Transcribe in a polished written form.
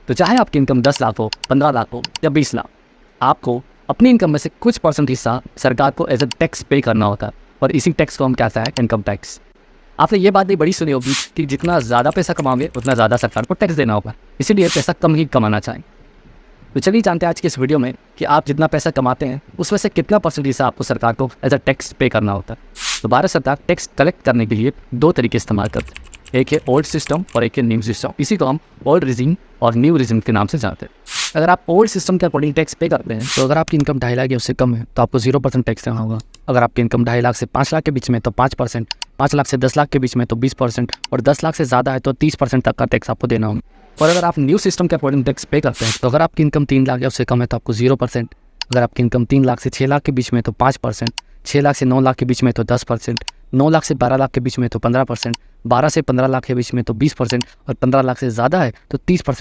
तो चाहे आपकी इनकम 10 लाख हो, 15 लाख हो या 20 लाख, आपको अपनी इनकम में से कुछ परसेंट हिस्सा सरकार को एज ए टैक्स पे करना होता है, और इसी टैक्स को हम कहते हैं इनकम टैक्स। आपने ये बात भी बड़ी सुनी होगी कि जितना ज़्यादा पैसा कमाओगे उतना ज़्यादा सरकार को टैक्स देना होगा, इसीलिए पैसा कम ही कमाना चाहिए। तो चलिए जानते हैं आज की इस वीडियो में कि आप जितना पैसा कमाते हैं उसमें से कितना परसेंट हिस्सा आपको सरकार को एज अ टैक्स पे करना होता है। तो भारत सरकार टैक्स कलेक्ट करने के लिए दो तरीके इस्तेमाल करते हैं, एक है ओल्ड सिस्टम और एक है न्यू सिस्टम। इसी को हम ओल्ड रिजिम और न्यू रिजिम के नाम से जानते हैं। अगर आप ओल्ड सिस्टम के अकॉर्डिंग टैक्स पे करते हैं तो अगर आपकी इनकम 2.5 लाख या उससे कम है तो आपको 0% टैक्स देना होगा। अगर आपकी इनकम 2.5 लाख से 5 लाख के बीच में तो 5%, 5 लाख से 10 लाख के बीच में तो 20%, और 10 लाख से ज़्यादा है तो 30% तक का टैक्स आपको देना होगा। और अगर आप न्यू सिस्टम के अकॉर्डिंग टैक्स पे करते हैं तो अगर आपकी इनकम 3 लाख या उससे कम है तो आपको 0%, अगर आपकी इनकम 3 लाख से 6 लाख के बीच में तो 5%, 6 लाख से 9 लाख के बीच में तो 10%, 9 लाख से 12 लाख के बीच में तो 15%, 12 से 15 लाख के बीच में तो 20%, और 15 लाख से ज़्यादा है तो 30%